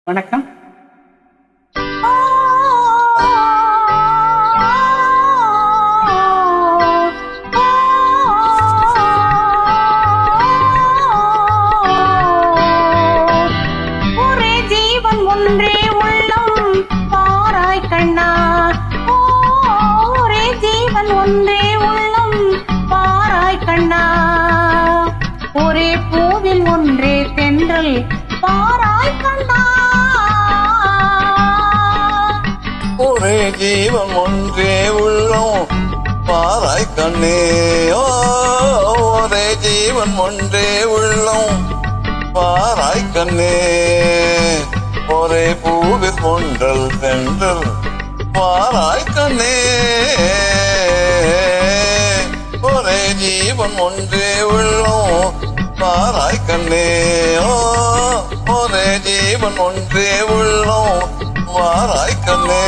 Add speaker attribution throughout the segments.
Speaker 1: வணக்கம்.
Speaker 2: ஒரே ஜீவன் ஒன்றே உள்ளம் பாராய் கண்ணா, ஒரே ஜீவன் ஒன்றே உள்ளம் பாராய் கண்ணா, ஒரே பூவில் ஒன்றே தென்றல் பாராய் கண்ணா,
Speaker 3: ஒரே ஜீவன் ஒன்றே உள்ளம் பாராய் கண்ணே. ஒரே ஜீவன் ஒன்றே உள்ளம் பாராய் கண்ணே, ஒரே பூவில் ஒன்றல் தென்றல் பாராய் கண்ணே. ஒரே ஜீவன் ஒன்றே உள்ளம் பாராய் கண்ணே, ஒரே ஜீவன் ஒன்றே உள்ளம் பாராய் கண்ணே.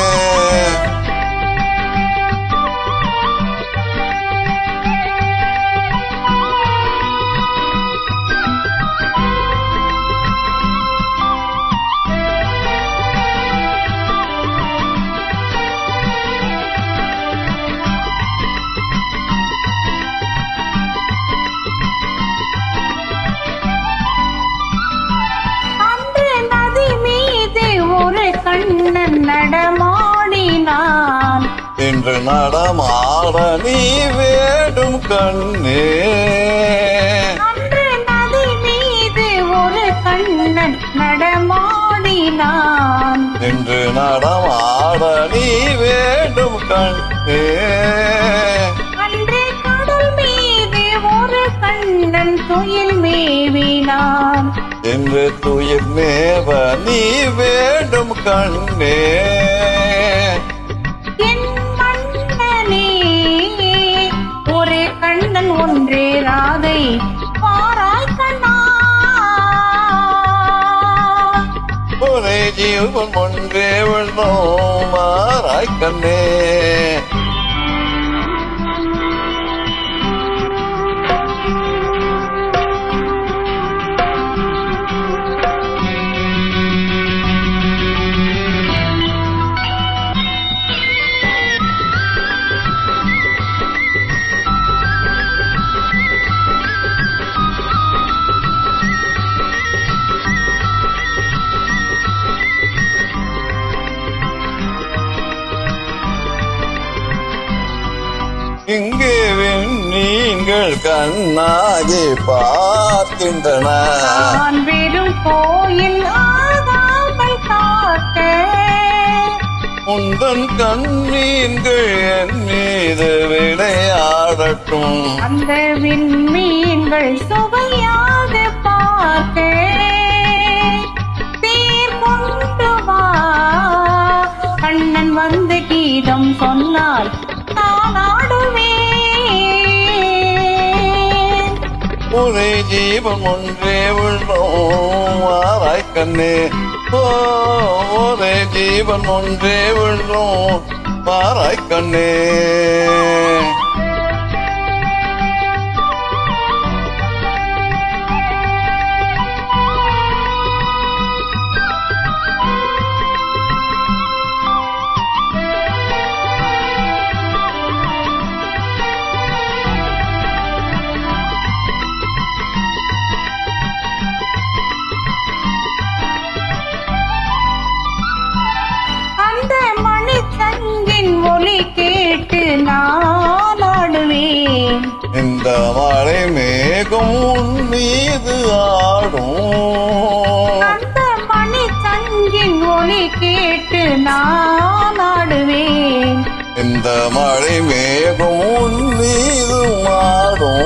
Speaker 2: கண்ணன் நடமாடினான்,
Speaker 3: இன்று நடமாட நீ வேண்டும் கண்ணே.
Speaker 2: அன்று நதி மீது ஒரு கண்ணன் நடமாடினான்,
Speaker 3: இன்று நடமாட நீ வேண்டும் கண்ணே.
Speaker 2: அன்று கடல் மீது ஒரு கண்ணன் துயில் மேவினான்,
Speaker 3: என்று துயிர் மேவ நீ வேண்டும் கண்ணே.
Speaker 2: என் மன்னனே ஒரே கண்ணன் ஒன்றே ராதை பாராய் கண்ணா,
Speaker 3: ஒரே ஜீவன் ஒன்றே உள்ளம் பாராய் கண்ணே. இங்கே நீங்கள் கண்ணாகி பார்க்கின்றன,
Speaker 2: நான் வெறும் கோயில் ஆகாமல் காக்க,
Speaker 3: உந்தன் கண்ணீர்கள் என் மீது விளையாடட்டும்,
Speaker 2: அந்த விண்மீன்கள் சுவையாக பார்க்க, தேர் கொண்டு வா கண்ணன் வந்து கீதம் சொன்னால் நான் ஆடுவேன்.
Speaker 3: ஒரே ஜீவன் ஒன்றே உள்ளம் பாராய் கண்ணே. ஒரே ஜீவன் ஒன்றே உள்ளம் பாராய் கண்ணே.
Speaker 2: ஒலி கேட்டு நான் ஆடுவேன்,
Speaker 3: இந்த மழை மேகம் உன் மீது ஆடும்,
Speaker 2: அந்த மணி சங்கின் ஒலி கேட்டு நான் ஆடுவேன்,
Speaker 3: இந்த மழை மேகம் உன் மீது ஆடும்.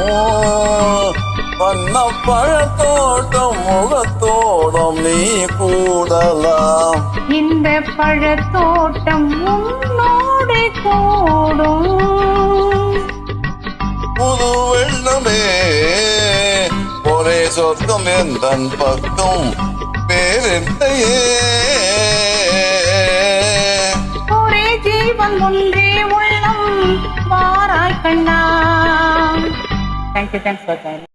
Speaker 3: வண்ண பழத்தோட்டம் முகத்தோடம் நீ கூடலாம்,
Speaker 2: இந்த பழத்தோட்டம் உன்னோடு கூடும்.
Speaker 3: புது வெள்ளமே ஒரே சொர்க்கம் எந்தன் பக்கம் பேரிட்டையே.
Speaker 2: ஒரே ஜீவன் ஒன்றே உள்ளம் பாராய் கண்ணா.
Speaker 1: தேங்க்யூ. Thanks for time.